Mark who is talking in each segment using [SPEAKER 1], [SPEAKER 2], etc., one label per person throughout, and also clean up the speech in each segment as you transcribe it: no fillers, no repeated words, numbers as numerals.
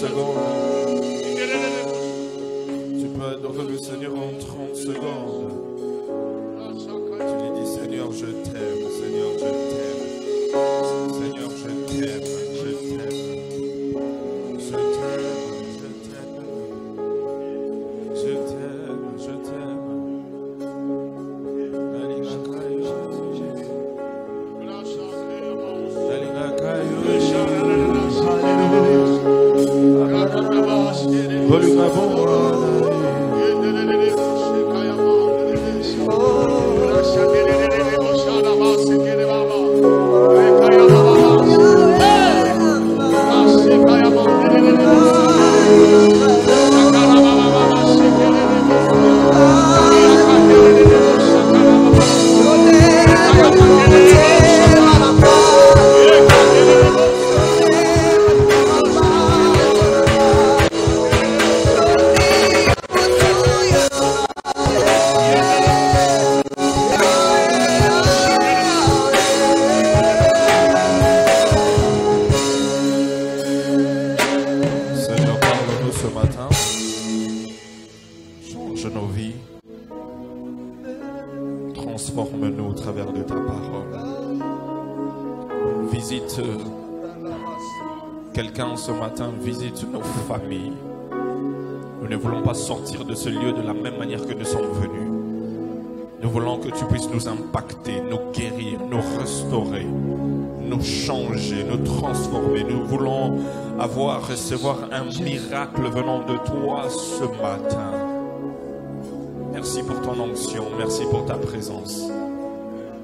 [SPEAKER 1] secondes. Tu peux adorer le Seigneur en 30 secondes. Tu lui dis, Seigneur, je t'aime, Seigneur, je t'aime. Seigneur, je t'aime, je t'aime. Je t'aime, je t'aime. Je t'aime, je t'aime. Alina Kayo. Alina Kayo. Volume avant. Transforme-nous au travers de ta parole. Visite quelqu'un ce matin, visite nos familles. Nous ne voulons pas sortir de ce lieu de la même manière que nous sommes venus. Nous voulons que tu puisses nous impacter, nous guérir, nous restaurer, nous changer, nous transformer. Nous voulons recevoir un miracle venant de toi ce matin. Merci pour ton onction, merci pour ta présence.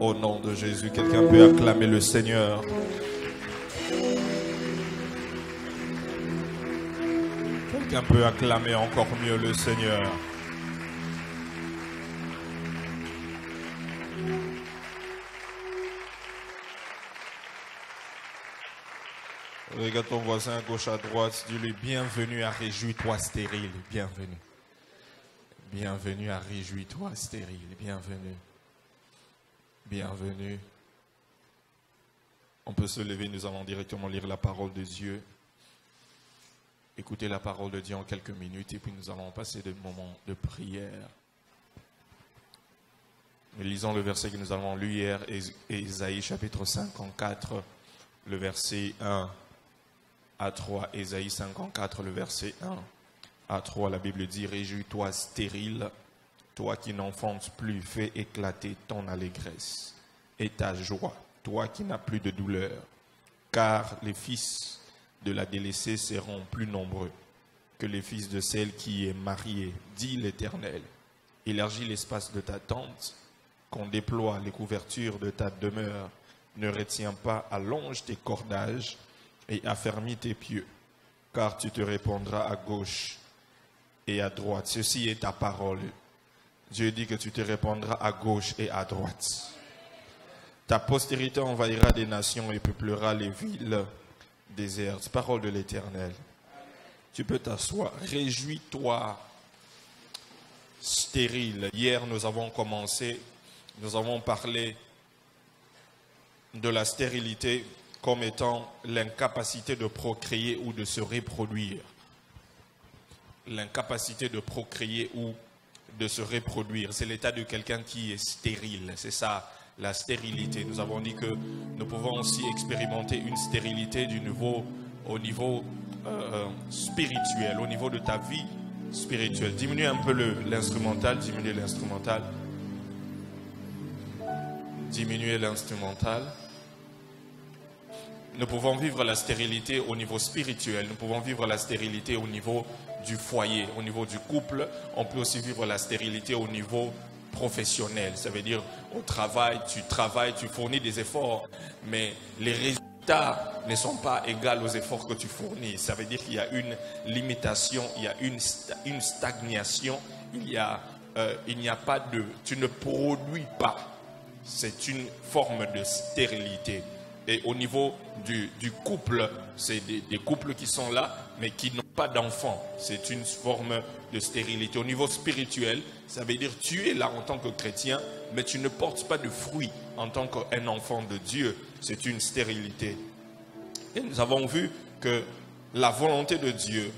[SPEAKER 1] Au nom de Jésus, quelqu'un peut acclamer le Seigneur. Quelqu'un peut acclamer encore mieux le Seigneur. Regarde ton voisin à gauche, à droite, dis-lui bienvenue à Réjouis-toi stérile, bienvenue. Bienvenue à Réjouis-toi stérile, bienvenue. Bienvenue. On peut se lever, nous allons directement lire la parole de Dieu. Écouter la parole de Dieu en quelques minutes et puis nous allons passer des moments de prière. Nous lisons le verset que nous avons lu hier, Ésaïe chapitre 54, le verset 1 à 3. Ésaïe 54, le verset 1 à 3. La Bible dit, réjouis-toi stérile, toi qui n'enfantes plus, fais éclater ton allégresse et ta joie, toi qui n'as plus de douleur, car les fils de la délaissée seront plus nombreux que les fils de celle qui est mariée, dit l'Éternel. Élargis l'espace de ta tente, qu'on déploie les couvertures de ta demeure, ne retiens pas, allonge tes cordages et affermis tes pieux, car tu te répandras à gauche et à droite. Ceci est ta parole. Dieu dit que tu te répandras à gauche et à droite. Ta postérité envahira des nations et peuplera les villes désertes. Parole de l'Éternel. Tu peux t'asseoir. Réjouis-toi stérile. Hier, nous avons parlé de la stérilité comme étant l'incapacité de procréer ou de se reproduire. L'incapacité de procréer ou de se reproduire. C'est l'état de quelqu'un qui est stérile. C'est ça, la stérilité. Nous avons dit que nous pouvons aussi expérimenter une stérilité au niveau spirituel, au niveau de ta vie spirituelle. Diminue un peu l'instrumental, diminuez l'instrumental. Diminuez l'instrumental. Nous pouvons vivre la stérilité au niveau spirituel. Nous pouvons vivre la stérilité au niveau du foyer, au niveau du couple. On peut aussi vivre la stérilité au niveau professionnel. Ça veut dire au travail, tu fournis des efforts, mais les résultats ne sont pas égaux aux efforts que tu fournis. Ça veut dire qu'il y a une limitation, il y a une stagnation, il n'y a pas de... Tu ne produis pas. C'est une forme de stérilité. Et au niveau du couple, c'est des couples qui sont là, mais qui n'ont pas d'enfants. C'est une forme de stérilité. Au niveau spirituel, ça veut dire tu es là en tant que chrétien, mais tu ne portes pas de fruits en tant qu'un enfant de Dieu. C'est une stérilité. Et nous avons vu que la volonté de Dieu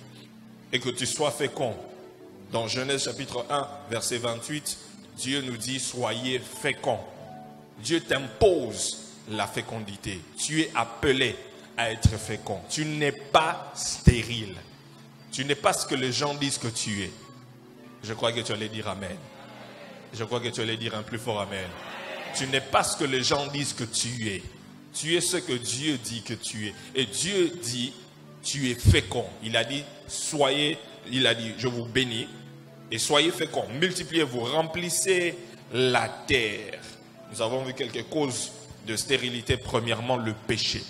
[SPEAKER 1] est que tu sois fécond. Dans Genèse chapitre 1, verset 28, Dieu nous dit, soyez féconds. Dieu t'impose la fécondité. Tu es appelé à être fécond. Tu n'es pas stérile. Tu n'es pas ce que les gens disent que tu es. Je crois que tu allais dire amen. Je crois que tu allais dire un plus fort amen. Tu n'es pas ce que les gens disent que tu es. Tu es ce que Dieu dit que tu es. Et Dieu dit, tu es fécond. Il a dit, je vous bénis et soyez féconds. Multipliez-vous, remplissez la terre. Nous avons vu quelques causes de stérilité. Premièrement, le péché.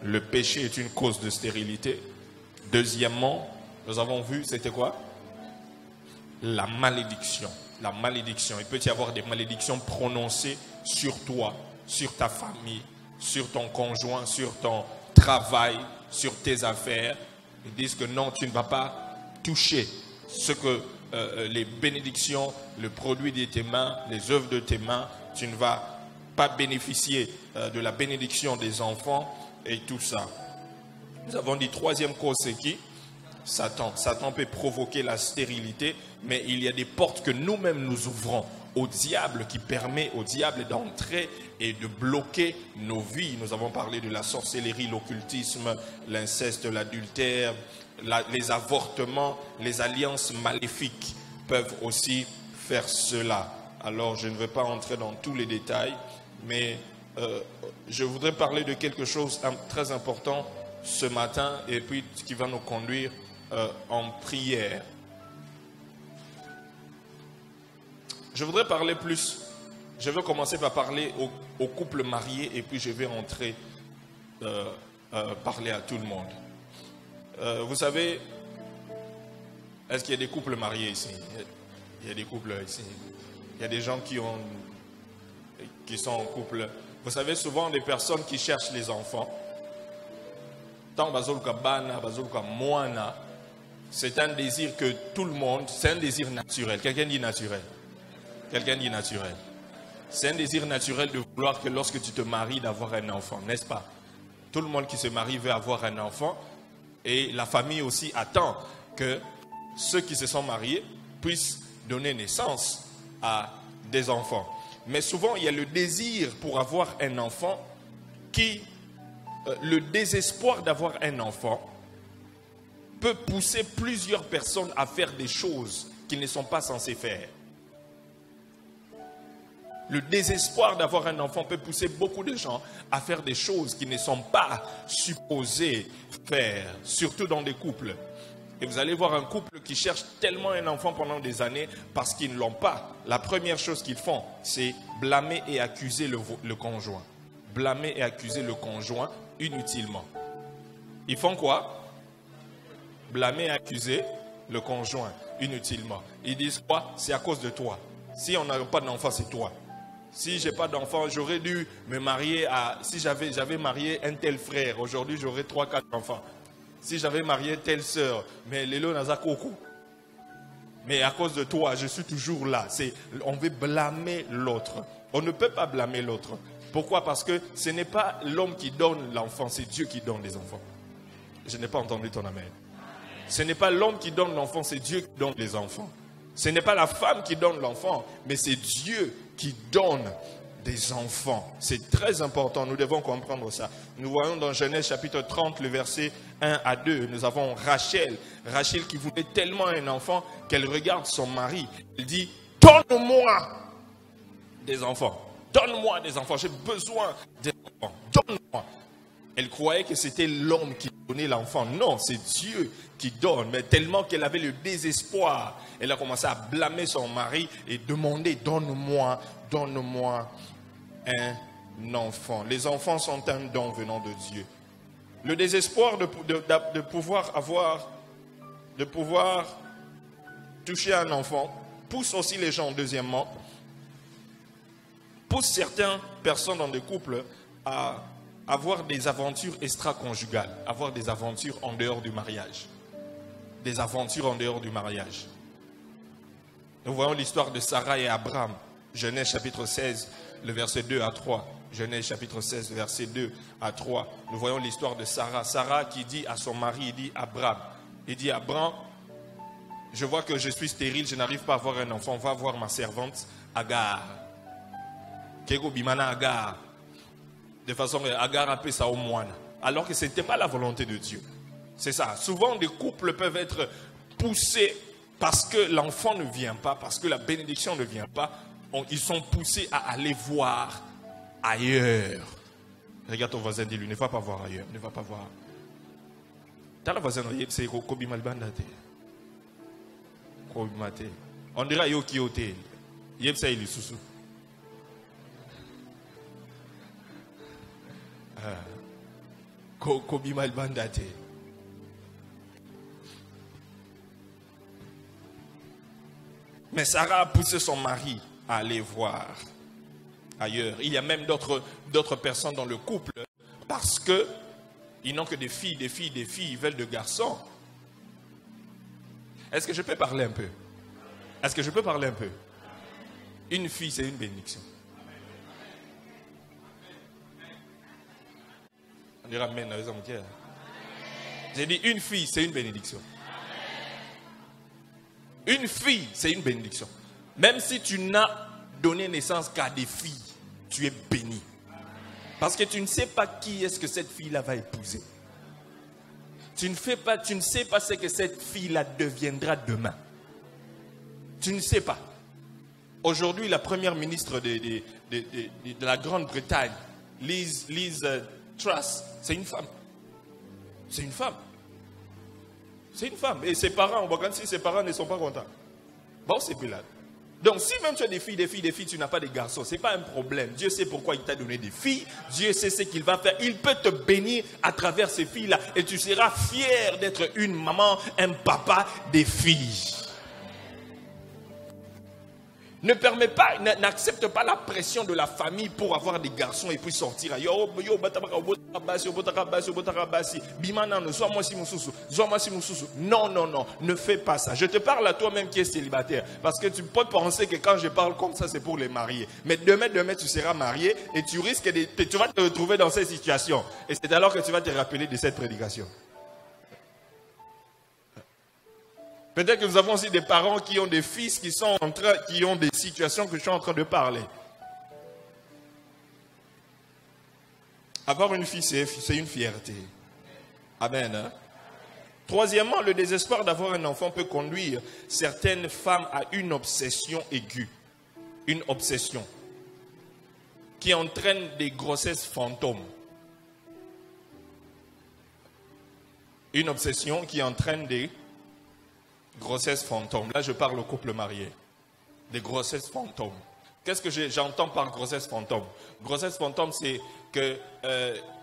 [SPEAKER 1] Le péché est une cause de stérilité. Deuxièmement, nous avons vu, c'était quoi? La malédiction. La malédiction. Il peut y avoir des malédictions prononcées sur toi, sur ta famille, sur ton conjoint, sur ton travail, sur tes affaires. Ils disent que non, tu ne vas pas toucher ce que les bénédictions, le produit de tes mains, les œuvres de tes mains, tu ne vas pas bénéficier de la bénédiction des enfants et tout ça. Nous avons dit troisième cause, c'est qui? Satan. Satan peut provoquer la stérilité, mais il y a des portes que nous-mêmes nous ouvrons au diable, qui permet au diable d'entrer et de bloquer nos vies. Nous avons parlé de la sorcellerie, l'occultisme, l'inceste, l'adultère, les avortements, les alliances maléfiques peuvent aussi faire cela. Alors je ne vais pas entrer dans tous les détails, mais je voudrais parler de quelque chose de très important ce matin et puis qui va nous conduire en prière. Je voudrais parler plus. Je vais commencer par parler aux couples mariés et puis je vais entrer parler à tout le monde. Vous savez, est-ce qu'il y a des couples mariés ici? Il y a des couples ici. Il y a des gens qui sont en couple. Vous savez, souvent des personnes qui cherchent les enfants, tant bazoluka bana, bazoluka moana, c'est un désir que tout le monde, c'est un désir naturel. Quelqu'un dit naturel. Quelqu'un dit naturel. C'est un désir naturel de vouloir que lorsque tu te maries, d'avoir un enfant, n'est-ce pas? Tout le monde qui se marie veut avoir un enfant et la famille aussi attend que ceux qui se sont mariés puissent donner naissance à des enfants. Mais souvent, il y a le désir pour avoir un enfant le désespoir d'avoir un enfant peut pousser plusieurs personnes à faire des choses qu'ils ne sont pas censés faire. Le désespoir d'avoir un enfant peut pousser beaucoup de gens à faire des choses qu'ils ne sont pas supposés faire, surtout dans des couples. Et vous allez voir un couple qui cherche tellement un enfant pendant des années parce qu'ils ne l'ont pas. La première chose qu'ils font, c'est blâmer et accuser le conjoint. Blâmer et accuser le conjoint inutilement. Ils font quoi? Blâmer et accuser le conjoint inutilement. Ils disent quoi? C'est à cause de toi. Si on n'a pas d'enfant, c'est toi. Si j'ai pas d'enfant, j'aurais dû me marier si j'avais marié un tel frère, aujourd'hui j'aurais 3-4 enfants. Si j'avais marié telle sœur, mais Lélo n'a Koko. Mais à cause de toi, je suis toujours là. On veut blâmer l'autre. On ne peut pas blâmer l'autre. Pourquoi? Parce que ce n'est pas l'homme qui donne l'enfant, c'est Dieu qui donne les enfants. Je n'ai pas entendu ton amen. Ce n'est pas l'homme qui donne l'enfant, c'est Dieu qui donne les enfants. Ce n'est pas la femme qui donne l'enfant, mais c'est Dieu qui donne des enfants. C'est très important, nous devons comprendre ça. Nous voyons dans Genèse chapitre 30, le verset 1 à 2, nous avons Rachel. Rachel qui voulait tellement un enfant qu'elle regarde son mari. Elle dit, donne-moi des enfants. Donne-moi des enfants, j'ai besoin des enfants. Donne-moi. Elle croyait que c'était l'homme qui donnait l'enfant. Non, c'est Dieu qui donne. Mais tellement qu'elle avait le désespoir, elle a commencé à blâmer son mari et demander, donne-moi un enfant. Les enfants sont un don venant de Dieu. Le désespoir de pouvoir toucher un enfant pousse aussi les gens, deuxièmement, pousse certaines personnes dans des couples à avoir des aventures extra-conjugales, avoir des aventures en dehors du mariage. Des aventures en dehors du mariage. Nous voyons l'histoire de Sarah et Abraham, Genèse chapitre 16, le verset 2 à 3. Genèse chapitre 16, verset 2 à 3. Nous voyons l'histoire de Sarah. Sarah qui dit à son mari, il dit Abraham, je vois que je suis stérile, je n'arrive pas à avoir un enfant. On va voir ma servante Agar. Kego bimana Agar. De façon Agar appelle ça au moine. Alors que ce n'était pas la volonté de Dieu. C'est ça. Souvent des couples peuvent être poussés parce que l'enfant ne vient pas, parce que la bénédiction ne vient pas. Ils sont poussés à aller voir ailleurs. Regarde ton voisin, dis-lui, ne va pas voir ailleurs. Ne va pas voir. T'as la voisin, c'est Kobi Malbandate. On dirait yo qui hôtel. Yep ça il est sous. Kobi Malbandate. Mais Sarah a poussé son mari à aller voir ailleurs. Il y a même d'autres personnes dans le couple parce que ils n'ont que des filles, ils veulent de garçons. Est-ce que je peux parler un peu? Est-ce que je peux parler un peu? Une fille, c'est une bénédiction. On dirait amen. J'ai dit une fille, c'est une bénédiction. Une fille, c'est une bénédiction. Même si tu n'as donné naissance qu'à des filles, tu es béni. Parce que tu ne sais pas qui est-ce que cette fille-là va épouser. Tu ne sais pas ce que cette fille-là deviendra demain. Tu ne sais pas. Aujourd'hui, la première ministre de la Grande-Bretagne, Liz Truss, c'est une femme. C'est une femme. C'est une femme. Et ses parents, si ses parents ne sont pas contents, bon, c'est plus là. Donc, si même tu as des filles, tu n'as pas de garçons, ce n'est pas un problème. Dieu sait pourquoi il t'a donné des filles. Dieu sait ce qu'il va faire. Il peut te bénir à travers ces filles-là. Et tu seras fier d'être une maman, un papa des filles. N'accepte pas la pression de la famille pour avoir des garçons et puis sortir. Non, ne fais pas ça. Je te parle à toi-même qui es célibataire. Parce que tu peux penser que quand je parle comme ça, c'est pour les mariés. Mais demain, tu seras marié et tu risques tu vas te retrouver dans cette situation. Et c'est alors que tu vas te rappeler de cette prédication. Peut-être que nous avons aussi des parents qui ont des fils qui ont des situations que je suis en train de parler. Avoir une fille, c'est une fierté. Amen. Hein? Troisièmement, le désespoir d'avoir un enfant peut conduire certaines femmes à une obsession aiguë. Une obsession qui entraîne des grossesses fantômes. Une obsession qui entraîne des grossesse fantôme. Là, je parle au couple marié. Des grossesses fantômes. Qu'est-ce que j'entends par grossesse fantôme? Grossesse fantôme, c'est que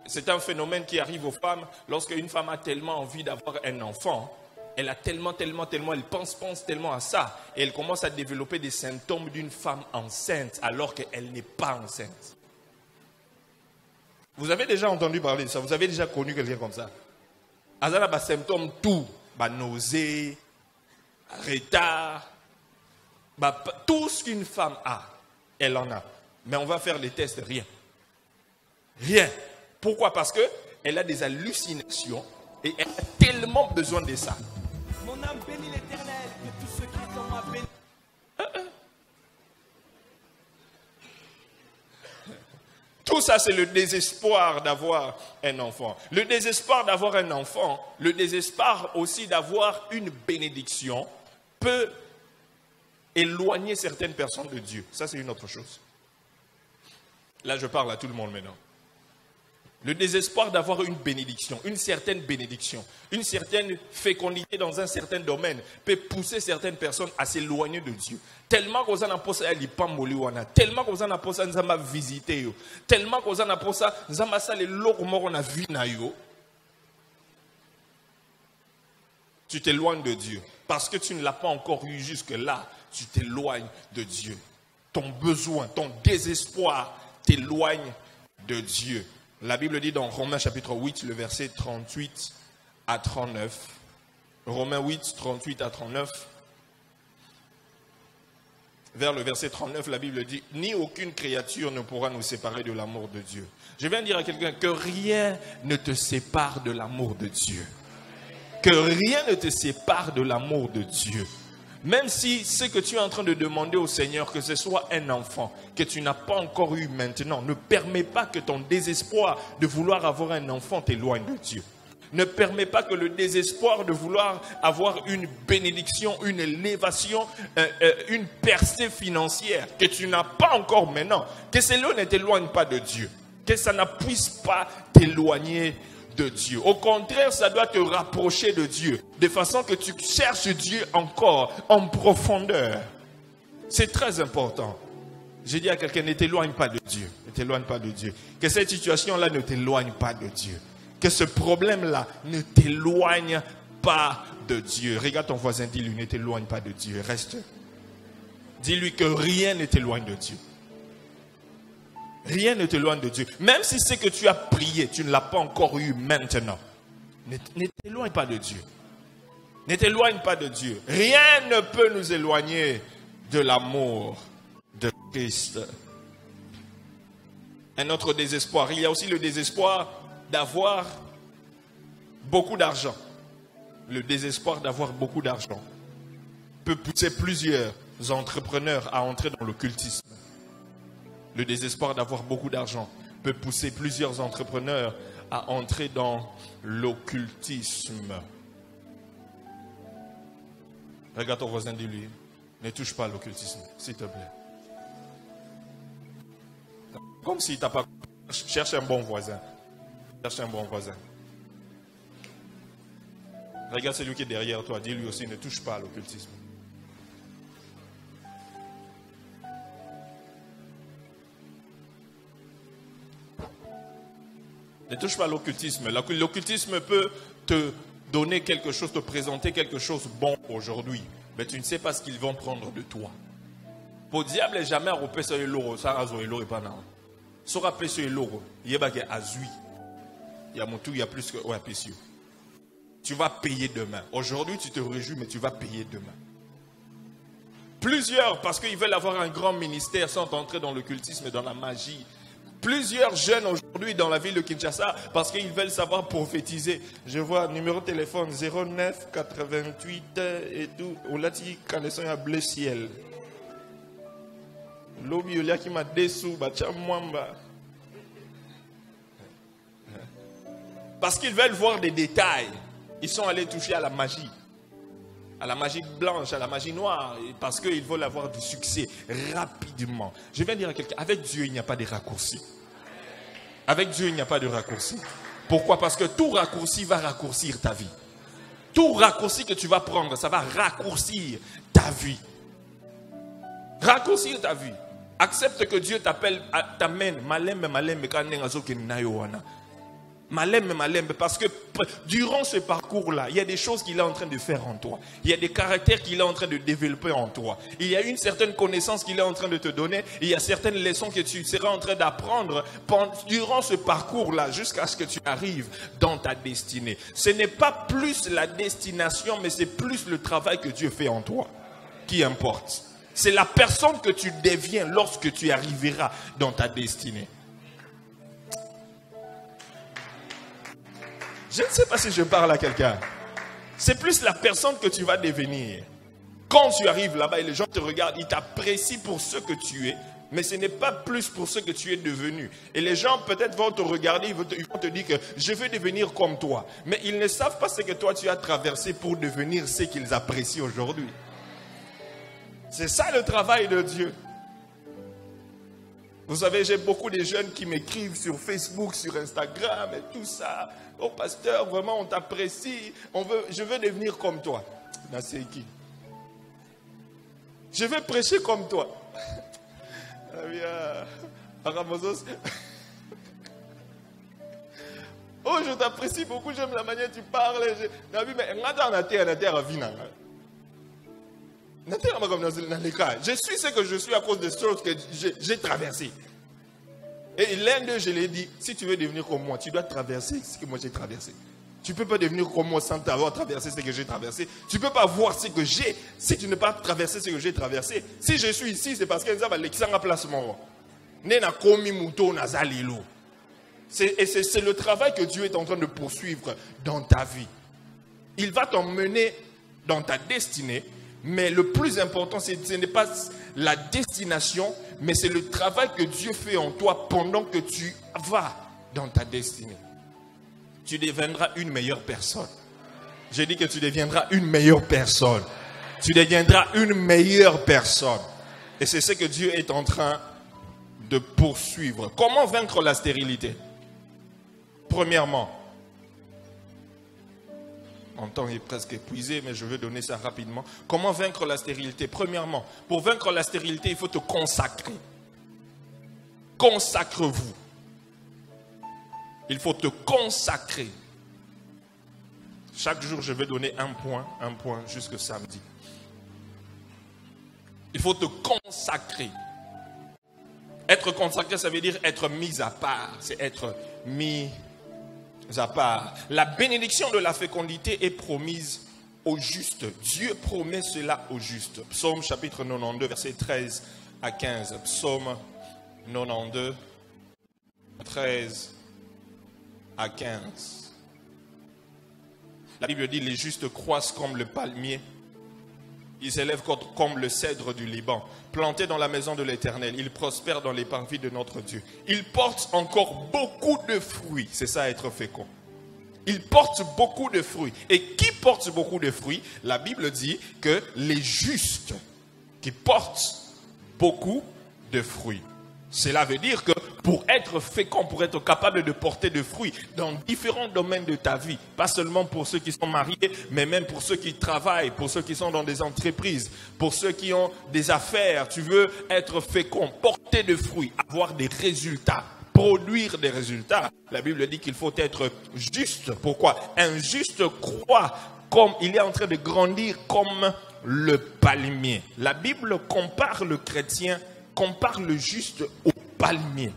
[SPEAKER 1] c'est un phénomène qui arrive aux femmes lorsque une femme a tellement envie d'avoir un enfant. Elle a tellement, elle pense tellement à ça. Et elle commence à développer des symptômes d'une femme enceinte alors qu'elle n'est pas enceinte. Vous avez déjà entendu parler de ça? Vous avez déjà connu quelqu'un comme ça? Azana ba symptômes tout, ba nausée, retard, tout ce qu'une femme a, elle en a. Mais on va faire les tests, rien. Rien. Pourquoi? Parce qu'elle a des hallucinations et elle a tellement besoin de ça.
[SPEAKER 2] Mon âme bénit l'Éternel, que tous ceux qui sont moi bénissent.
[SPEAKER 1] Tout ça, c'est le désespoir d'avoir un enfant. Le désespoir d'avoir un enfant, le désespoir aussi d'avoir une bénédiction peut éloigner certaines personnes de Dieu. Ça, c'est une autre chose. Là, je parle à tout le monde maintenant. Le désespoir d'avoir une bénédiction, une certaine fécondité dans un certain domaine peut pousser certaines personnes à s'éloigner de Dieu. Tellement qu'on a posé à l'ipamoliwana, tellement qu'on a posé à visiter, tellement qu'on a posé à les locaux on a vu nayo. Tu t'éloignes de Dieu parce que tu ne l'as pas encore eu jusque-là. Tu t'éloignes de Dieu. Ton besoin, ton désespoir t'éloigne de Dieu. La Bible dit dans Romains chapitre 8, le verset 38 à 39. Romains 8, 38 à 39. vers le verset 39, la Bible dit « Ni aucune créature ne pourra nous séparer de l'amour de Dieu. » Je viens de dire à quelqu'un que rien ne te sépare de l'amour de Dieu. Que rien ne te sépare de l'amour de Dieu. Même si ce que tu es en train de demander au Seigneur, que ce soit un enfant que tu n'as pas encore eu maintenant, ne permet pas que ton désespoir de vouloir avoir un enfant t'éloigne de Dieu. Ne permet pas que le désespoir de vouloir avoir une bénédiction, une élévation, une percée financière que tu n'as pas encore maintenant, que cela ne t'éloigne pas de Dieu, que ça ne puisse pas t'éloigner de Dieu. Au contraire, ça doit te rapprocher de Dieu, de façon que tu cherches Dieu encore en profondeur. C'est très important. J'ai dit à quelqu'un, ne t'éloigne pas de Dieu. Ne t'éloigne pas de Dieu. Que cette situation-là ne t'éloigne pas de Dieu. Que ce problème-là ne t'éloigne pas de Dieu. Regarde ton voisin, dis-lui, ne t'éloigne pas de Dieu. Reste. Dis-lui que rien ne t'éloigne de Dieu. Rien ne t'éloigne de Dieu. Même si ce que tu as prié, tu ne l'as pas encore eu maintenant. Ne t'éloigne pas de Dieu. Ne t'éloigne pas de Dieu. Rien ne peut nous éloigner de l'amour de Christ. Un autre désespoir. Il y a aussi le désespoir d'avoir beaucoup d'argent. Le désespoir d'avoir beaucoup d'argent peut pousser plusieurs entrepreneurs à entrer dans l'occultisme. Le désespoir d'avoir beaucoup d'argent peut pousser plusieurs entrepreneurs à entrer dans l'occultisme. Regarde ton voisin, dis-lui, ne touche pas à l'occultisme, s'il te plaît. Comme si tu n'as pas... Cherche un bon voisin. Cherche un bon voisin. Regarde celui qui est derrière toi. Dis-lui aussi, ne touche pas à l'occultisme. Ne touche pas à l'occultisme. L'occultisme peut te donner quelque chose, te présenter quelque chose de bon aujourd'hui. Mais tu ne sais pas ce qu'ils vont prendre de toi. Pour diable n'est jamais repé sur l'euro. Ça a et l'euro et pas non. Sera pé sur l'euro. Il y a des azui. Il y a mon tout, il y a plus que... Ouais, précieux. Tu vas payer demain. Aujourd'hui, tu te réjouis, mais tu vas payer demain. Plusieurs, parce qu'ils veulent avoir un grand ministère, sont entrés dans l'occultisme et dans la magie. Plusieurs jeunes aujourd'hui dans la ville de Kinshasa, parce qu'ils veulent savoir prophétiser. Je vois numéro de téléphone 09 88 et tout. On l'a dit quand ils sont à bleu ciel. L'obi il y a qui m'a dessous, parce qu'ils veulent voir des détails. Ils sont allés toucher à la magie blanche, à la magie noire, parce qu'ils veulent avoir du succès rapidement. Je viens dire à quelqu'un, avec Dieu, il n'y a pas de raccourci. Avec Dieu, il n'y a pas de raccourci. Pourquoi? Parce que tout raccourci va raccourcir ta vie. Tout raccourci que tu vas prendre, ça va raccourcir ta vie. Raccourcir ta vie. Accepte que Dieu t'amène, parce que durant ce parcours-là, il y a des choses qu'il est en train de faire en toi. Il y a des caractères qu'il est en train de développer en toi. Il y a une certaine connaissance qu'il est en train de te donner. Il y a certaines leçons que tu seras en train d'apprendre durant ce parcours-là, jusqu'à ce que tu arrives dans ta destinée. Ce n'est pas plus la destination, mais c'est plus le travail que Dieu fait en toi qui importe. C'est la personne que tu deviens lorsque tu arriveras dans ta destinée. Je ne sais pas si je parle à quelqu'un. C'est plus la personne que tu vas devenir. Quand tu arrives là-bas et les gens te regardent, ils t'apprécient pour ce que tu es, mais ce n'est pas plus pour ce que tu es devenu. Et les gens peut-être vont te regarder, ils vont te dire que je veux devenir comme toi. Mais ils ne savent pas ce que toi tu as traversé pour devenir ce qu'ils apprécient aujourd'hui. C'est ça le travail de Dieu. Vous savez, j'ai beaucoup de jeunes qui m'écrivent sur Facebook, sur Instagram et tout ça. Oh pasteur, vraiment on t'apprécie. Je veux devenir comme toi. C'est qui? Je veux prêcher comme toi. Oh, je t'apprécie beaucoup, j'aime la manière dont tu parles. Je suis ce que je suis à cause des choses que j'ai traversées. Et l'un d'eux, je l'ai dit, si tu veux devenir comme moi, tu dois traverser ce que moi j'ai traversé. Tu ne peux pas devenir comme moi sans avoir traversé ce que j'ai traversé. Tu ne peux pas voir ce que j'ai si tu n'as pas traversé ce que j'ai traversé. Si je suis ici, c'est parce que nous avons l'exemple placement. C'est le travail que Dieu est en train de poursuivre dans ta vie. Il va t'emmener dans ta destinée, mais le plus important, ce n'est pas la destination, mais c'est le travail que Dieu fait en toi pendant que tu vas dans ta destinée. Tu deviendras une meilleure personne. J'ai dit que tu deviendras une meilleure personne. Tu deviendras une meilleure personne. Et c'est ce que Dieu est en train de poursuivre. Comment vaincre la stérilité? Premièrement, mon temps est presque épuisé, mais je vais donner ça rapidement. Comment vaincre la stérilité? Premièrement, pour vaincre la stérilité, il faut te consacrer. Consacre-vous. Il faut te consacrer. Chaque jour, je vais donner un point jusqu'au samedi. Il faut te consacrer. Être consacré, ça veut dire être mis à part. C'est être mis à part. La bénédiction de la fécondité est promise aux justes. Dieu promet cela aux justes. Psaume chapitre 92, versets 13 à 15. Psaume 92, 13 à 15. La Bible dit, les justes croissent comme le palmier. Ils s'élèvent comme le cèdre du Liban. Plantés dans la maison de l'Éternel, ils prospèrent dans les parvis de notre Dieu. Ils portent encore beaucoup de fruits. C'est ça, être fécond. Ils portent beaucoup de fruits. Et qui porte beaucoup de fruits? La Bible dit que les justes qui portent beaucoup de fruits. Cela veut dire que pour être fécond, pour être capable de porter de fruits dans différents domaines de ta vie, pas seulement pour ceux qui sont mariés, mais même pour ceux qui travaillent, pour ceux qui sont dans des entreprises, pour ceux qui ont des affaires, tu veux être fécond, porter de fruits, avoir des résultats, produire des résultats. La Bible dit qu'il faut être juste. Pourquoi? Un juste croit comme il est en train de grandir comme le palmier. La Bible compare le chrétien, compare le juste au palmier.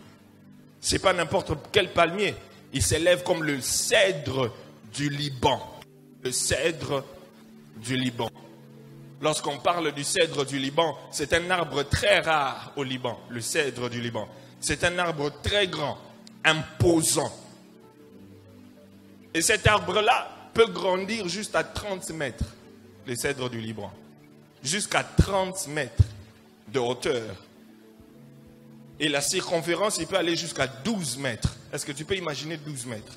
[SPEAKER 1] C'est pas n'importe quel palmier. Il s'élève comme le cèdre du Liban. Le cèdre du Liban. Lorsqu'on parle du cèdre du Liban, c'est un arbre très rare au Liban. Le cèdre du Liban. C'est un arbre très grand, imposant. Et cet arbre-là peut grandir jusqu'à 30 mètres. Le cèdre du Liban. Jusqu'à 30 mètres de hauteur. Et la circonférence, il peut aller jusqu'à 12 mètres. Est-ce que tu peux imaginer 12 mètres?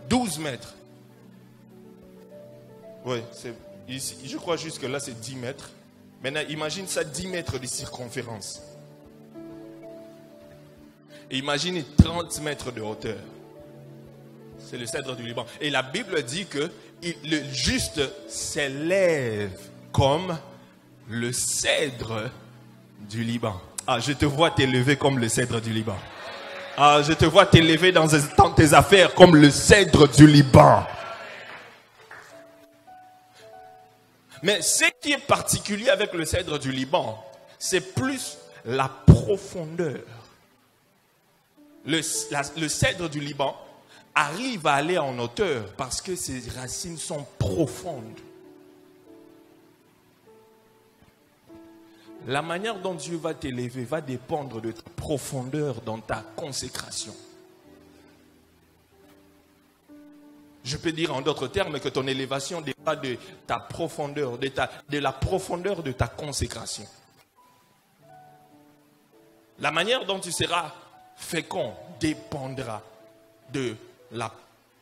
[SPEAKER 1] 12 mètres. Oui, je crois jusque là c'est 10 mètres. Maintenant, imagine ça, 10 mètres de circonférence. Et imaginez 30 mètres de hauteur. C'est le cèdre du Liban. Et la Bible dit que le juste s'élève comme le cèdre du Liban. Ah, je te vois t'élever comme le cèdre du Liban. Ah, je te vois t'élever dans tes affaires comme le cèdre du Liban. Mais ce qui est particulier avec le cèdre du Liban, c'est plus la profondeur. Le cèdre du Liban arrive à aller en hauteur parce que ses racines sont profondes. La manière dont Dieu va t'élever va dépendre de ta profondeur dans ta consécration. Je peux dire en d'autres termes que ton élévation dépend de ta profondeur, de la profondeur de ta consécration. La manière dont tu seras fécond dépendra de la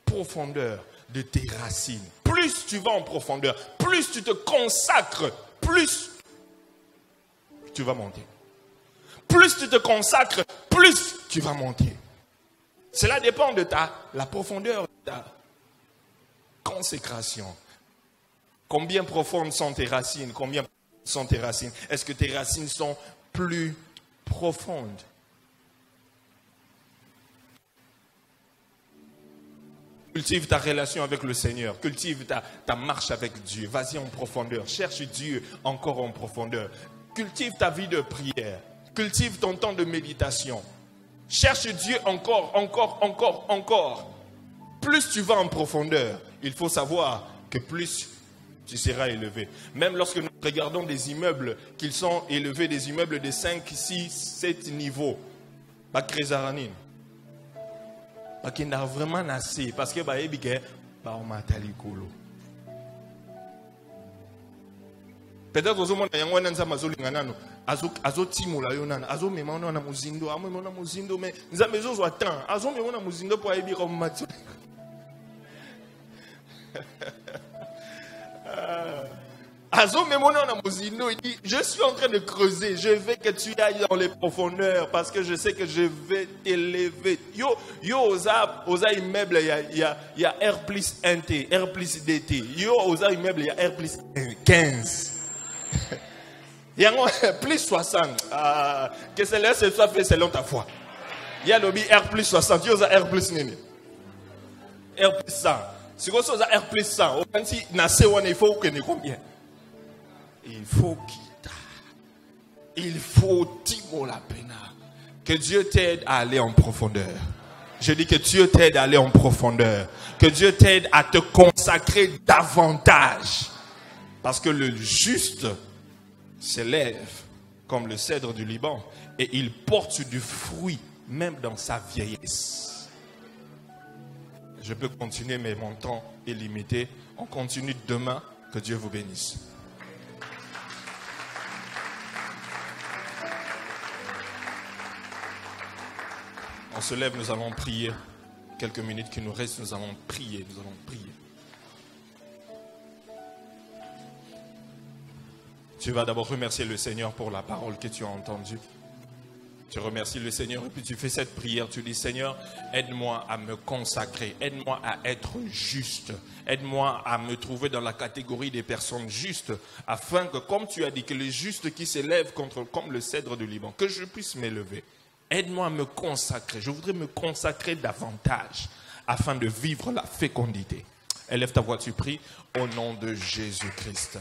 [SPEAKER 1] profondeur de tes racines. Plus tu vas en profondeur, plus tu te consacres, plus tu vas monter. Plus tu te consacres, plus tu vas monter. Cela dépend de la profondeur de ta consécration. Combien profondes sont tes racines? Combien sont tes racines? Est-ce que tes racines sont plus profondes? Cultive ta relation avec le Seigneur. Cultive ta marche avec Dieu. Vas-y en profondeur. Cherche Dieu encore en profondeur. Cultive ta vie de prière. Cultive ton temps de méditation. Cherche Dieu encore. plus tu vas en profondeur, il faut savoir que plus tu seras élevé. Même lorsque nous regardons des immeubles qui sont élevés, des immeubles de 5, 6, 7 niveaux, pas crézaranin. Parce qu'il n'a vraiment assez. Parce que on m'a tali kolo. Peut-être que vous avez un peu azo timula yonana azo mema na muzindo amwe na muzindo me nzambe zo attend azo mema na muzindo pour aider comme Mathieu. Azo mema na muzindo, il dit je suis en train de creuser, je veux que tu ailles dans les profondeurs parce que je sais que je vais t'élever. Yo oza immeuble il y a R plus 1T, R plus DT. Yo oza immeuble il y a R plus 15. Il y a plus 60. Que cela se soit fait selon ta foi. Il y a le R plus 60. Il y a R plus 100. R plus 100. Si vous avez R plus 100, il faut que nous combien? Il faut qu'il il faut Timo la pena. Que Dieu t'aide à aller en profondeur. Je dis que Dieu t'aide à aller en profondeur. Que Dieu t'aide à te consacrer davantage. Parce que le juste s'élève comme le cèdre du Liban et il porte du fruit même dans sa vieillesse. Je peux continuer mais mon temps est limité. On continue demain. Que Dieu vous bénisse. On se lève, nous allons prier. Quelques minutes qui nous restent, nous allons prier. Nous allons prier. Tu vas d'abord remercier le Seigneur pour la parole que tu as entendue. Tu remercies le Seigneur et puis tu fais cette prière. Tu dis Seigneur, aide-moi à me consacrer. Aide-moi à être juste. Aide-moi à me trouver dans la catégorie des personnes justes. Afin que, comme tu as dit, que les justes qui s'élèvent comme le cèdre du Liban, que je puisse m'élever. Aide-moi à me consacrer. Je voudrais me consacrer davantage afin de vivre la fécondité. Élève ta voix, tu pries au nom de Jésus-Christ.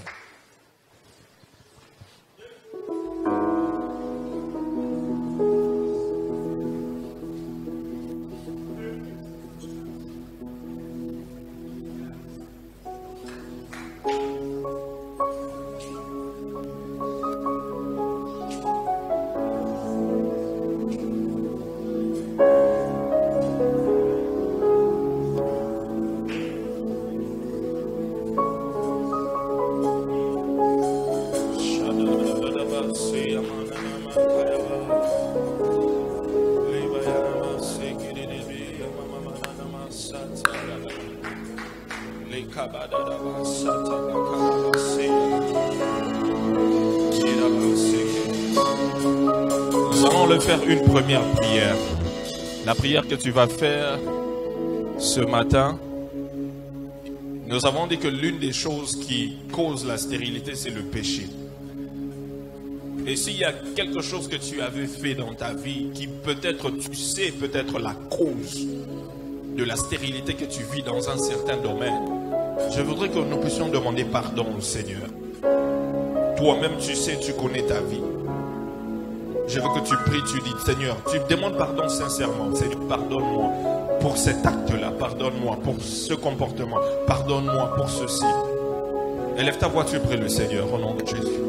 [SPEAKER 1] Nous allons le faire une première prière. La prière que tu vas faire ce matin, nous avons dit que l'une des choses qui cause la stérilité, c'est le péché. Et s'il y a quelque chose que tu avais fait dans ta vie qui peut-être, tu sais, peut-être la cause de la stérilité que tu vis dans un certain domaine, je voudrais que nous puissions demander pardon au Seigneur. Toi-même, tu sais, tu connais ta vie. Je veux que tu pries, tu dis, Seigneur, tu demandes pardon sincèrement. Seigneur, pardonne-moi pour cet acte-là. Pardonne-moi pour ce comportement. Pardonne-moi pour ceci. Élève ta voix, tu pries le Seigneur au nom de Jésus.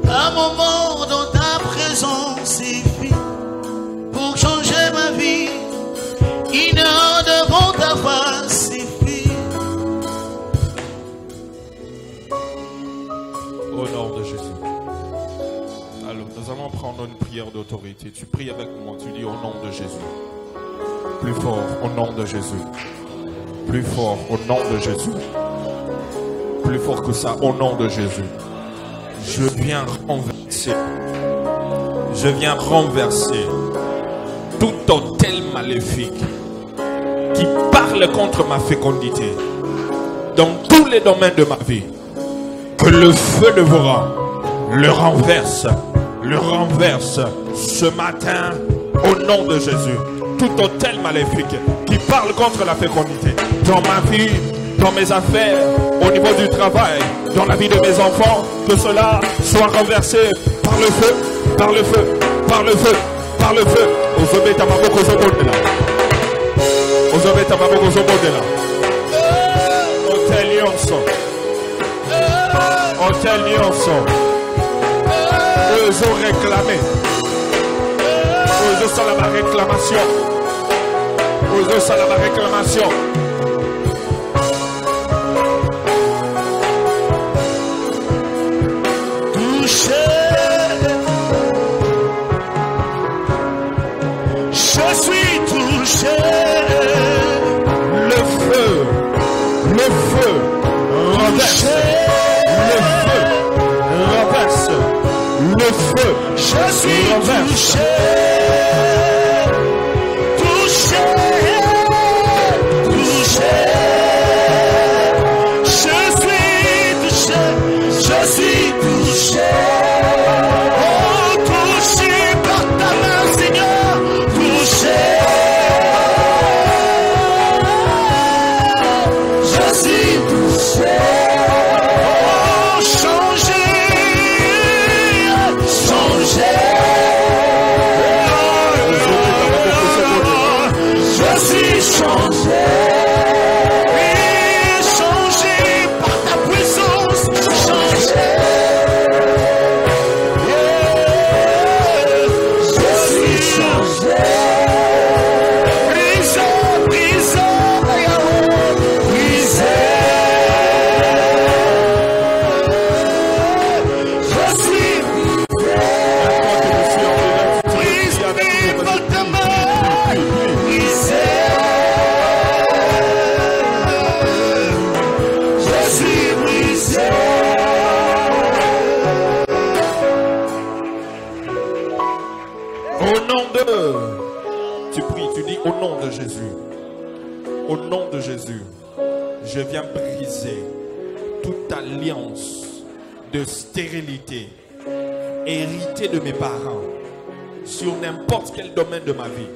[SPEAKER 3] Un moment
[SPEAKER 1] prendre une prière d'autorité. Tu pries avec moi, tu dis au nom de Jésus. Plus fort, au nom de Jésus. Plus fort, au nom de Jésus. Plus fort que ça, au nom de Jésus. Je viens renverser tout hôtel maléfique qui parle contre ma fécondité dans tous les domaines de ma vie. Que le feu de Vora le renverse ce matin au nom de Jésus. Tout hôtel maléfique qui parle contre la fécondité dans ma vie, dans mes affaires, au niveau du travail, dans la vie de mes enfants, que cela soit renversé par le feu, par le feu, par le feu, par le feu. Ozobeta maboko zobondela. Ozobeta maboko zobondela. Hôtel Nyonso. Hôtel Nyonso. Ils ont réclamé. Ils ont la réclamation. Ils ont la réclamation.
[SPEAKER 3] Touché. Je suis touché.
[SPEAKER 1] Le feu renverse. Le feu renverse. Le feu,
[SPEAKER 3] je suis touché, touché, touché. Je suis touché. Oh, touché par ta main, Seigneur, touché. Je suis touché.
[SPEAKER 1] Au nom de Jésus, je viens briser toute alliance de stérilité héritée de mes parents sur n'importe quel domaine de ma vie.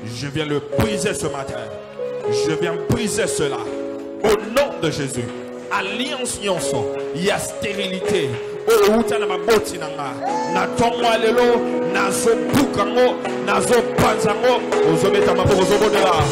[SPEAKER 1] Je viens le briser ce matin. Je viens briser cela. Au nom de Jésus. Alliance Nyonso, il y a stérilité. Oh, uta na maboti nanga. Na tomwa lelo, na zo bukango, na zo panzango, ozobeta maboko zobodela.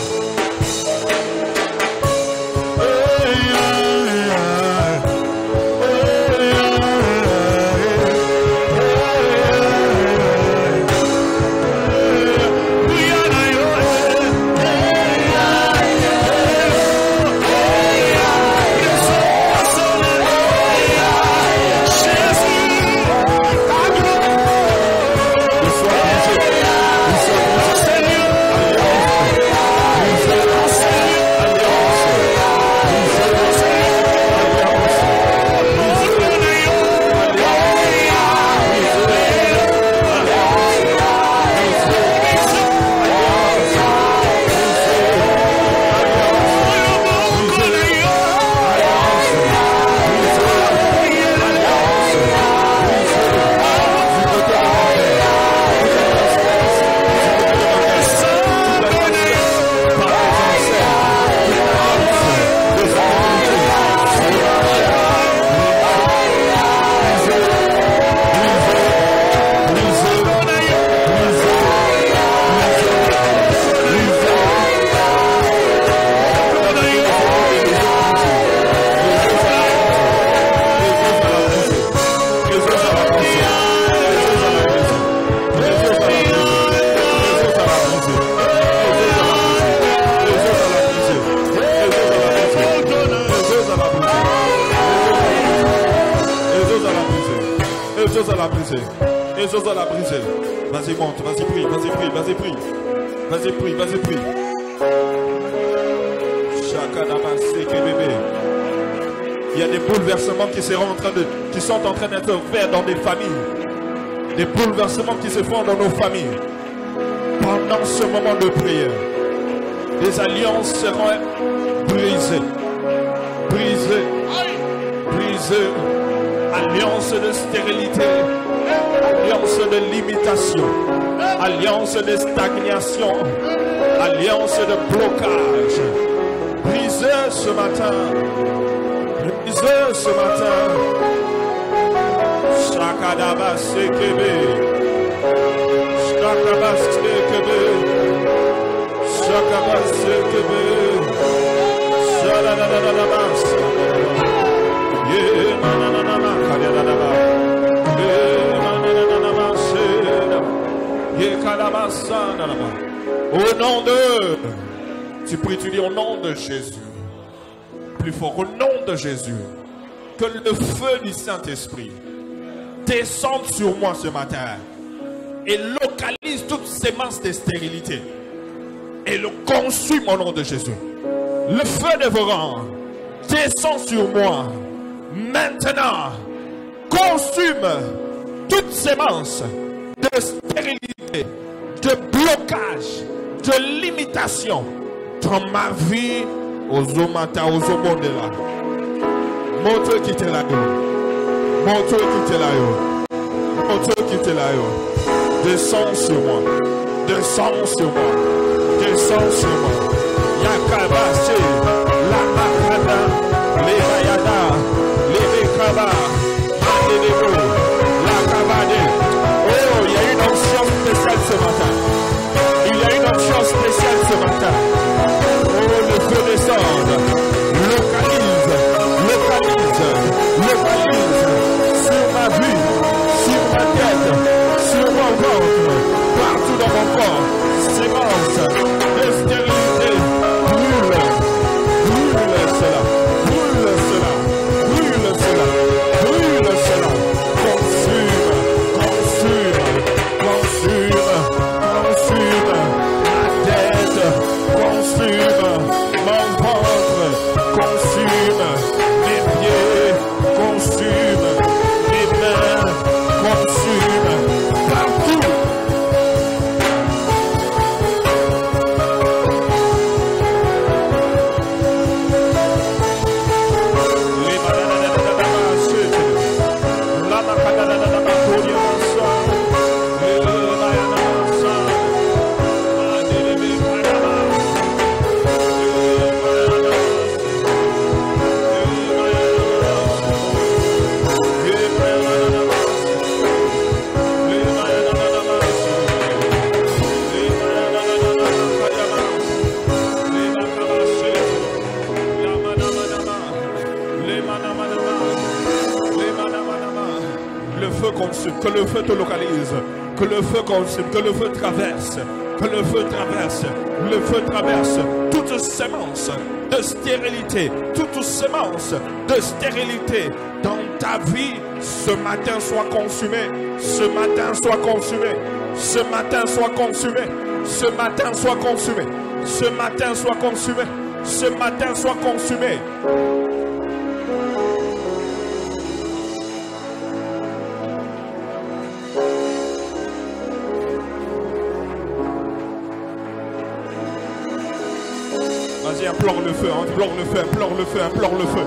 [SPEAKER 1] Et Zozo l'a brisé. Vas-y, monte, vas-y, prie, vas-y, prie, vas-y, prie. Vas-y, prie, vas-y, prie. Il y a des bouleversements qui sont en train d'être faits dans des familles. Des bouleversements qui se font dans nos familles. Pendant ce moment de prière, des alliances seront brisées. Brisées. Brisées. Alliance de stérilité. Alliance de limitation. Alliance de stagnation. Alliance de blocage. Brisées ce matin. Brisées ce matin. Shakadaba sekebe. Shakaba sekebe. Shakaba sekebe. Shadadadadadaba. Ye manananama kadadadaba. Ye manananama shedaba. Ye kadaba sanadaba. Au nom de... Tu pries, tu dis au nom de Jésus. Plus fort, au nom de Jésus. Que le feu du Saint-Esprit descende sur moi ce matin et localise toutes ces masses de stérilité et le consume au nom de Jésus. Le feu dévorant descend sur moi maintenant, consume toutes ces masses de stérilité, de blocage, de limitation dans ma vie aux omata, aux omondela. Mon Dieu qui t'est là-haut. Mon Dieu qui t'est là-haut. Mon Dieu qui t'est là-haut. Descends sur moi. Descends sur moi. Descends sur moi. Yakabase, la makada, les bayada, les bekaba, mandelebo, la kabade. Oh, il y a une onction spéciale ce matin. Il y a une onction spéciale ce matin. Oh, le feu descend. Localise, localise, localise sur ma vie, sur ma tête, sur mon ventre, partout dans mon corps. Sémence de stérilité, brûle, brûle cela, brûle cela, brûle cela, brûle cela, consume, consume, consume, consume ma tête, consume mon ventre, consume mes pieds, consume mes mains, consume partout. Que le feu te localise, que le feu consume, que le feu traverse, que le feu traverse, le feu traverse toute sémence de stérilité, toute sémence de stérilité dans ta vie. Ce matin soit consumé, ce matin soit consumé, ce matin soit consumé, ce matin soit consumé, ce matin soit consumé, ce matin soit consumé. Vas-y, implore le feu, implore le feu, implore le feu, implore le feu.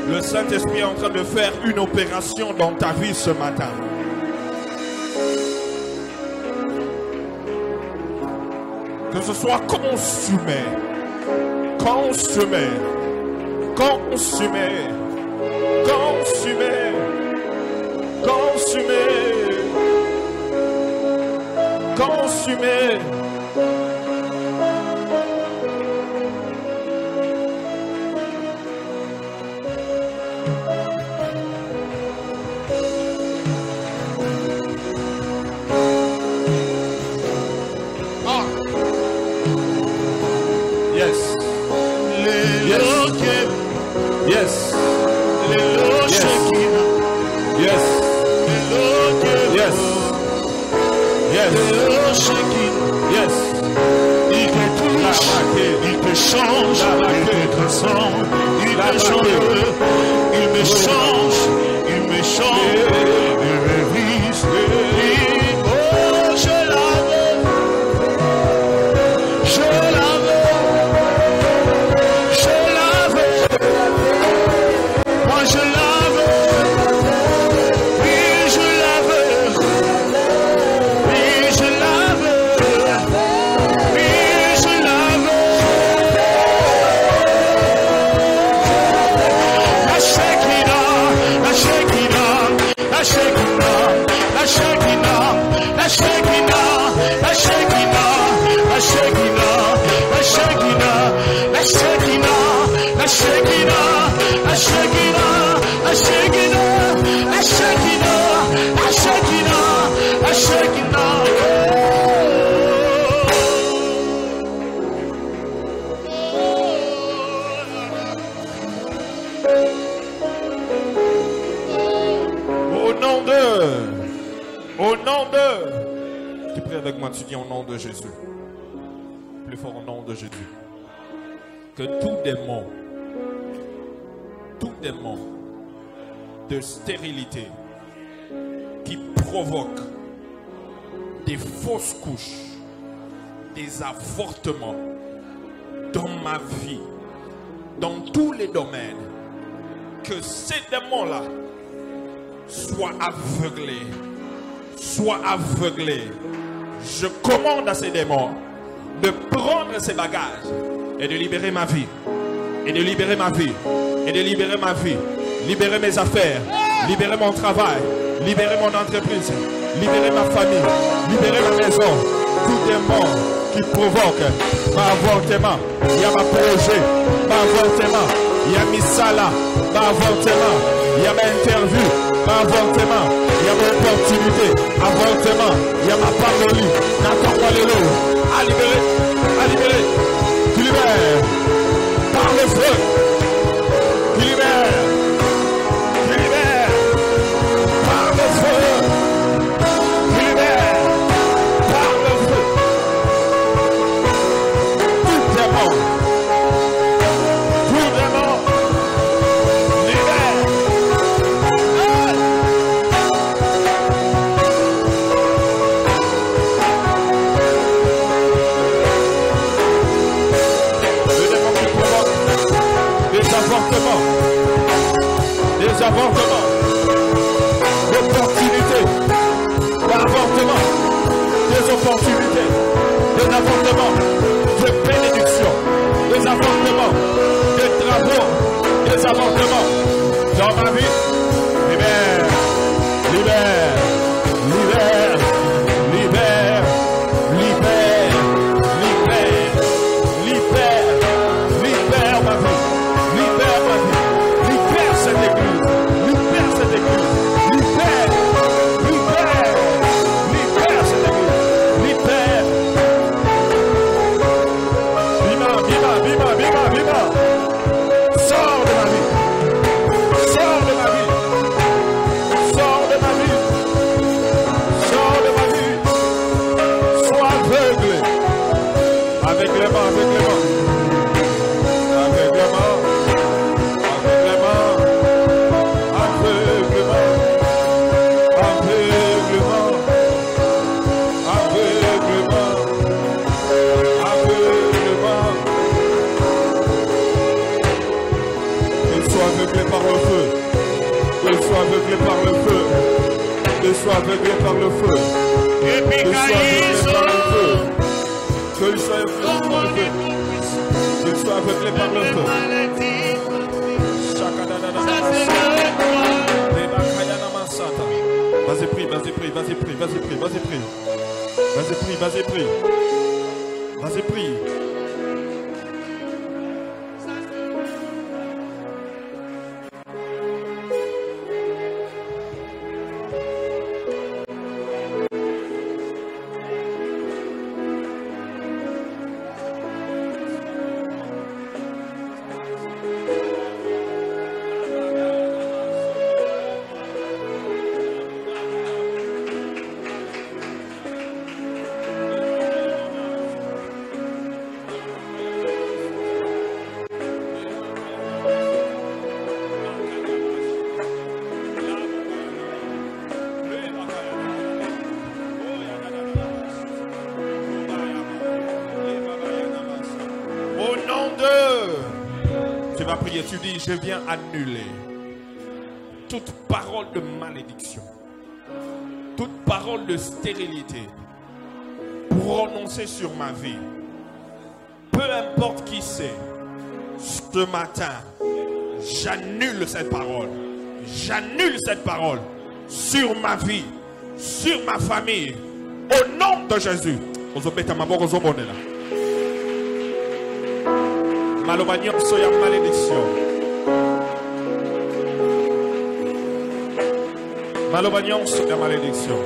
[SPEAKER 1] Le Saint-Esprit est en train de faire une opération dans ta vie ce matin. Que ce soit consumé, consumé, consumé, consumé, consumé, consumé. Yes.
[SPEAKER 3] Il te touche, il te change, il te transforme, il te change, il me change, il me change, il me vise. Oh, je la veux, je la veux, je la veux, moi je la veux, oui je la veux, oui je la veux, oui je la veux. La Shekinah, la Shekinah, la Shekinah, la Shekinah, la Shekinah, la Shekinah, la Shekinah, la Shekinah, la Shekinah, la Shekinah, la Shekinah, la Shekinah, la Shekinah, la Shekinah, la Shekinah.
[SPEAKER 1] Au nom de, tu pries avec moi, tu dis au nom de Jésus. Plus fort au nom de Jésus. Que tout démon de stérilité qui provoque des fausses couches, des avortements dans ma vie, dans tous les domaines, que ces démons-là soient aveuglés. Sois aveuglé. Je commande à ces démons de prendre ces bagages et de libérer ma vie. Et de libérer ma vie. Et de libérer ma vie. Libérer mes affaires. Libérer mon travail. Libérer mon entreprise. Libérer ma famille. Libérer ma maison. Tout démon qui provoque ma avortement. Il y a ma projet. Ma avortement. Il y a mis ça là. Ma avortement. Il y a ma interview. Ma avortement. Il y a mon opportunité. Avortement. Il y a ma famille. Nathan Walero. À libérer. À libérer. Tu libères. Par le feu. Tu libères. Tu libères. Par le feu. Tu libères. Par le feu. Tout démon. Tout démon. Libère. Des avortements, d'opportunités, d'avortements, des opportunités, des avortements, de bénédictions, des avortements, des travaux, des avortements dans ma vie. Libère, libère, libère, libère, libère, libère, libère, libère ma vie. Libère ma vie, libère cette église, libère cette église, libère, libère, libère cette église, libère. Bima, bima, bima, bima, bima. Sors de ma vie, sors de ma vie, sors de ma vie, sors de ma vie. Sois aveugle, avec les mains, avec les mains, avec les mains. Aveuglé par le feu, que soit aveuglé par le feu, que soit aveuglé par le feu, vas-y prie, vas-y prie, vas-y prie, vas-y prie, vas-y prie, vas-y prie, vas-y prie, vas-y prie. vas prier, tu dis, je viens annuler toute parole de malédiction, toute parole de stérilité prononcée sur ma vie. Peu importe qui c'est, ce matin, j'annule cette parole. J'annule cette parole sur ma vie, sur ma famille, au nom de Jésus. Malobagnon soya malédiction. Malobagnon soya malédiction.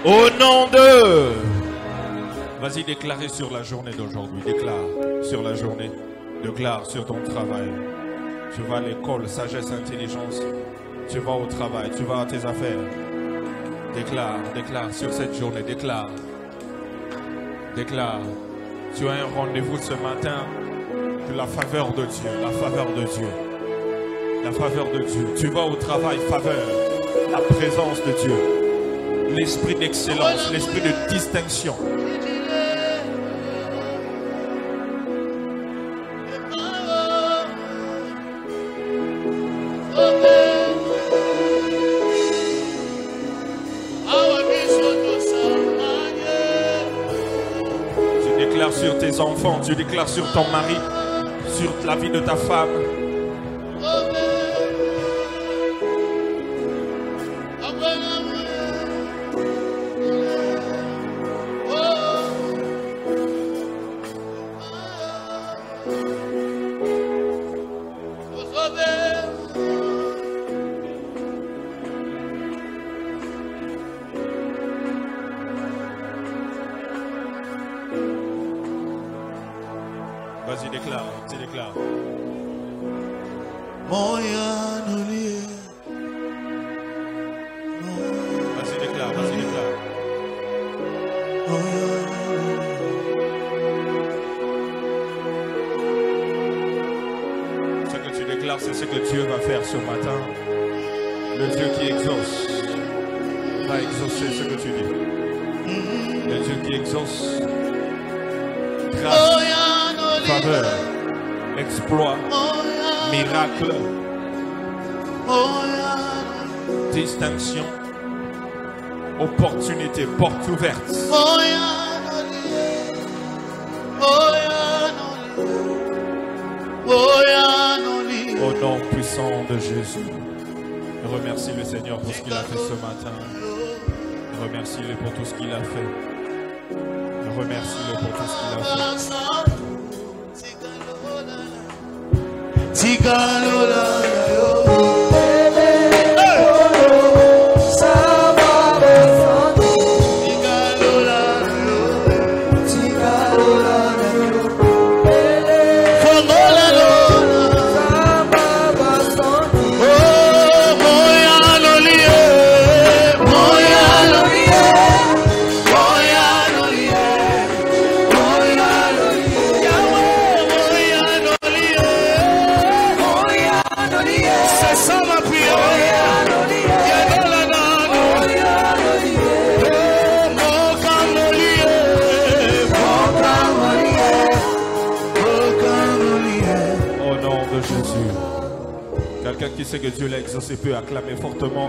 [SPEAKER 1] Au nom de... Vas-y, déclarer sur la journée d'aujourd'hui. Déclare sur la journée. Déclare sur ton travail. Tu vas à l'école, sagesse, intelligence. Tu vas au travail, tu vas à tes affaires. Déclare sur cette journée. Déclare. Tu as un rendez-vous ce matin de la faveur de Dieu. La faveur de Dieu. La faveur de Dieu. Tu vas au travail, faveur. La présence de Dieu. L'esprit d'excellence, l'esprit de distinction. Tu déclares sur tes enfants, tu déclares sur ton mari, sur la vie de ta femme. Vas-y, déclare, tu déclares. Vas-y, déclare, vas-y, déclare. Ce que tu déclares, c'est ce que Dieu va faire ce matin. Le Dieu qui exauce va exaucer ce que tu dis. Le Dieu qui exauce, grâce, faveur, exploit, miracle, distinction, opportunité, porte ouverte. Au nom puissant de Jésus, remercie le Seigneur pour ce qu'il a fait ce matin. Remercie-le pour tout ce qu'il a fait. Remercie-le pour tout ce qu'il a fait. Quelqu'un qui sait que Dieu l'a exaucé peut acclamer fortement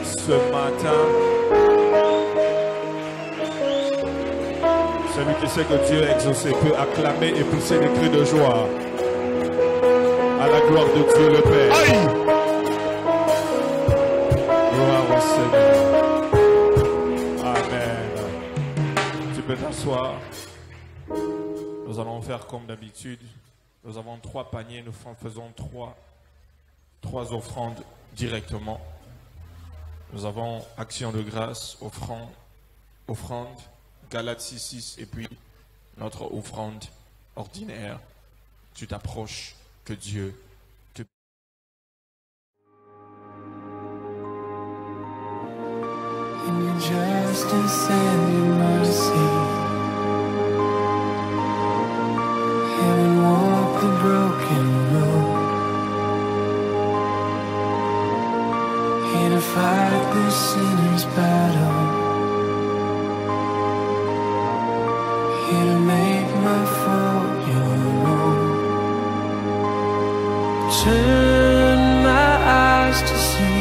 [SPEAKER 1] ce matin. Celui qui sait que Dieu l'a exaucé peut acclamer et pousser des cris de joie à la gloire de Dieu le Père.
[SPEAKER 3] Aïe!
[SPEAKER 1] Gloire au Seigneur. Amen. Tu peux t'asseoir. Nous allons faire comme d'habitude. Nous avons 3 paniers. Nous faisons trois offrandes directement. Nous avons action de grâce, offrande, Galates 6:6 et puis notre offrande ordinaire. Tu t'approches, que Dieu te...
[SPEAKER 4] In your justice and your mercy, heaven walked the broken road, here to fight the sinner's battle, here to make my fault your own. Turn my eyes to see